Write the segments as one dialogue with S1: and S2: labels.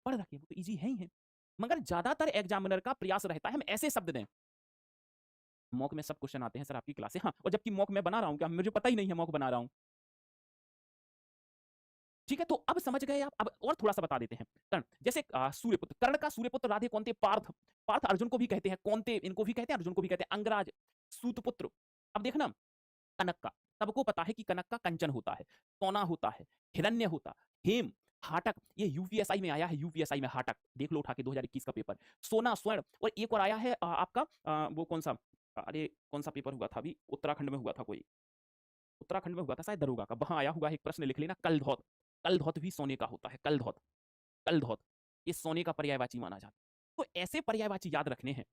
S1: पढ़ रखे हैं, वो तो ईज़ी है ही है। मगर ज़्यादातर एग्ज़ामिनर का प्रयास रहता है हम ऐसे शब्द दें। मॉक में सब क्वेश्चन आते हैं सर आपकी क्लास से, हाँ, और जबकि मॉक मैं बना रहा हूँ क्या? मुझे पता ही नहीं है मॉक बना रहा हूँ। ठीक है, तो अब समझ गए आप। अब और थोड़ा-सा बता देते हैं। कर्ण, जैसे सूर्यपुत्र, कर्ण का सूर्यपुत्र राधे कौन थे? पार्थ। पार्थ अर्जुन को भी कहते हैं, कौनते इनको भी कहते हैं, अर्जुन को भी कहते हैं। अंगराज, सूतपुत्र। अब देखना, कनक का, सबको पता है कि कनक का कंचन होता है, सोना होता है, हिरण्य होता, हेम, हाटक, ये यूपीएसआई में आया है, यूपीएसआई में हाटक, देख लो उठा के 2021 का पेपर। सोना, स्वर्ण, और एक और आया है आपका वो कौन-सा, अरे कौन-सा पेपर हुआ था अभी? उत्तराखंड में हुआ था कोई। उत्तराखंड में हुआ था शायद दरोगा का, वहाँ आया हुआ है एक प्रश्न, लिख लेना, कलधौत। कलधौत भी सोने का होता है, कलधौत, कलधौत, ये सोने का पर्यायवाची माना जाता है। तो ऐसे पर्यायवाची याद रखने हैं।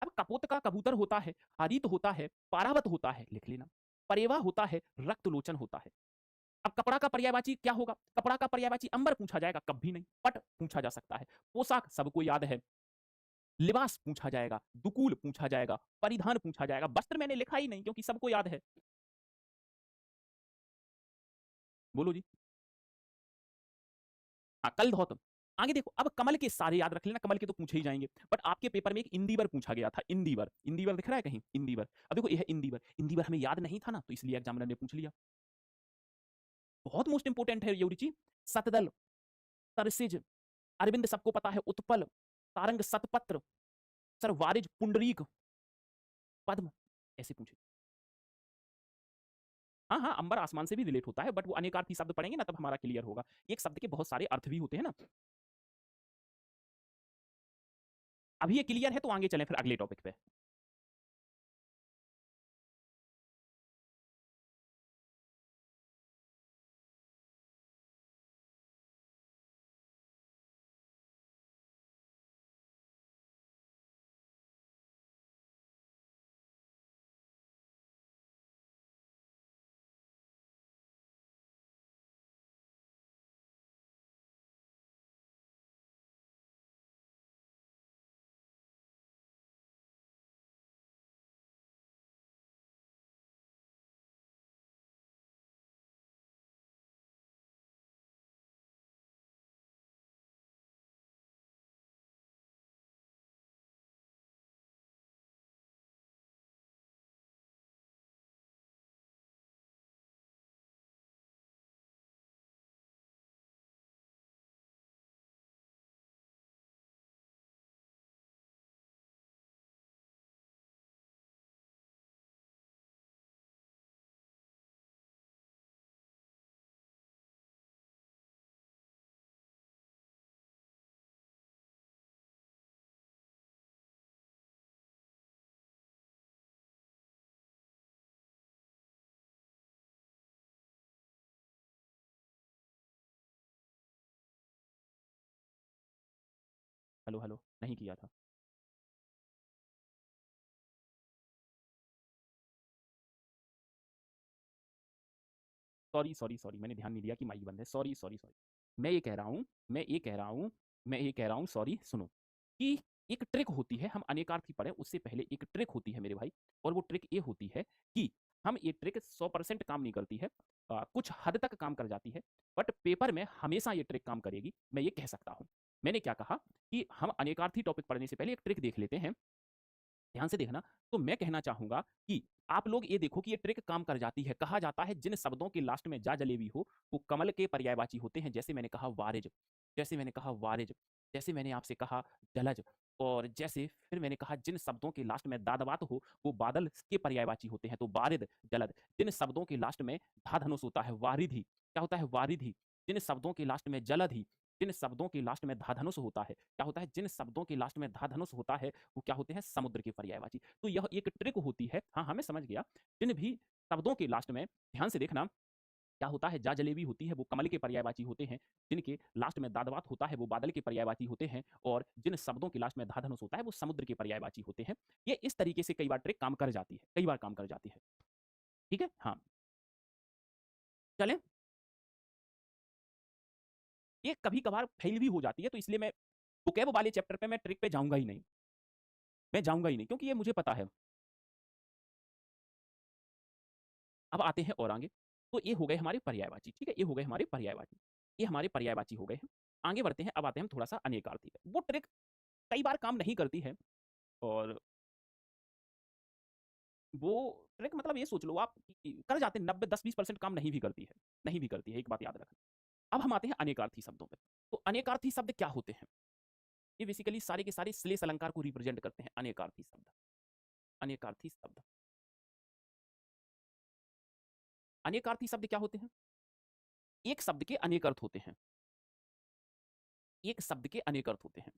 S1: अब कपोत का कबूतर होता है, हरित होता है, पारावत होता है, लिख लेना। परेवा होता है, रक्तलोचन होता है। अब कपड़ा का पर्यायवाची क्या होगा? कपड़ा का पर्यायवाची अंबर पूछा जाएगा, कभी नहीं। पट पूछा जा सकता है। पोशाक सबको याद है। लिबास पूछा जाएगा, दुकूल पूछा जाएगा, परिधान पूछा जाएगा। वस्त्र मैंने लिखा ही नहीं क्योंकि सबको याद है। बोलो जी। हाँ, कलधौत। आगे देखो, अब कमल के सारे याद रख लेना, कमल के तो पूछे ही जाएंगे। बट आपके पेपर में एक इंदिवर पूछा गया था, इंदिवर। इंदिवर दिख रहा है कहीं? इंदिवर। अब देखो, यह इंदिवर, इंदिवर हमें याद नहीं था ना, तो इसलिए एग्जामिनर ने पूछ लिया। बहुत मोस्ट इंपोर्टेंट है ये रुचि। सतदल, तरसिज, अरविंद सबको पता है, उत्पल, तारंग, सतपत्र, सर वारिज, पुंडरीक, पद्म, ऐसे पूछे। हाँ हाँ, अंबर आसमान से भी रिलेट होता है, बट वो अनेकार्थी शब्द पढ़ेंगे ना तब हमारा क्लियर होगा। एक शब्द के बहुत सारे अर्थ भी होते हैं ना। अभी ये क्लियर है तो आगे चलें फिर अगले टॉपिक पे। हेलो हेलो, नहीं किया था। सॉरी सॉरी सॉरी, मैंने ध्यान नहीं दिया कि माइक बंद है। Sorry sorry sorry. मैं ये कह रहा हूँ, मैं ये कह रहा हूँ, मैं ये कह रहा हूँ, सॉरी सुनो, कि एक ट्रिक होती है, हम अनेकार्थी पढ़े उससे पहले एक ट्रिक होती है मेरे भाई। और वो ट्रिक ये होती है कि हम ये ट्रिक 100% काम नहीं करती है, कुछ हद तक काम कर जाती है, बट पेपर में हमेशा ये ट्रिक काम करेगी, मैं ये कह सकता हूँ। मैंने क्या कहा कि हम अनेकार्थी टॉपिक पढ़ने से पहले एक ट्रिक देख लेते हैं, ध्यान से देखना। तो मैं कहना चाहूंगा कि आप लोग ये देखो कि ये ट्रिक काम कर जाती है। कहा जाता है जिन शब्दों के लास्ट में जा जलेबी हो वो कमल के पर्यायवाची होते हैं। जैसे मैंने कहा वारिज, जैसे मैंने कहा वारिज, जैसे मैंने आपसे कहा जलज, और जैसे फिर मैंने कहा जिन शब्दों के लास्ट में दादवात हो वो बादल के पर्यायवाची होते हैं, तो बारिद, जलद। जिन शब्दों के लास्ट में धा धनुष होता है, वारिधि, क्या होता है? वारिधि। जिन शब्दों के लास्ट में जलधि, जिन शब्दों के लास्ट में धा धनुष होता है, क्या होता है? जिन शब्दों के लास्ट में धा धनुष होता है वो क्या होते हैं? समुद्र के पर्यायवाची। तो यह एक ट्रिक होती है। हाँ हाँ, मैं समझ गया। जिन भी शब्दों के लास्ट में, ध्यान से देखना, क्या होता है? जा जलेबी होती है वो कमल के पर्यायवाची होते हैं। जिनके लास्ट में दादवात होता है वो बादल के पर्यायवाची होते हैं। और जिन शब्दों के लास्ट में धा धनुष होता है वो समुद्र के पर्यायवाची होते हैं। ये इस तरीके से कई बार ट्रिक काम कर जाती है, कई बार काम कर जाती है। ठीक है, हाँ। चलें, ये कभी कभार फेल भी हो जाती है, तो इसलिए मैं वोकैब वाले चैप्टर पे मैं ट्रिक पे जाऊंगा ही नहीं। मैं जाऊंगा ही नहीं क्योंकि ये मुझे पता है। अब आते हैं और आगे। तो ये हो गए हमारे पर्यायवाची, ठीक है, ये हो गए हमारे पर्यायवाची, ये हमारे पर्यायवाची हो गए हैं। आगे बढ़ते हैं, अब आते हैं हम थोड़ा-सा अनेकार्थी पे। वो ट्रिक कई बार काम नहीं करती है और वो ट्रिक मतलब ये सोच लो आप कि कर जाते हैं 90 10-20% काम नहीं भी करती है, नहीं भी करती है, एक बात याद रखना। अब हम आते हैं अनेकार्थी शब्दों पे। तो अनेकार्थी शब्द क्या होते हैं? ये बेसिकली सारे के सारे श्लेष अलंकार को रिप्रेजेंट करते हैं अनेकार्थी शब्द। अनेकार्थी शब्द। अनेकार्थी शब्द क्या होते हैं? एक शब्द के अनेक अर्थ होते हैं। एक शब्द के अनेक अर्थ होते हैं।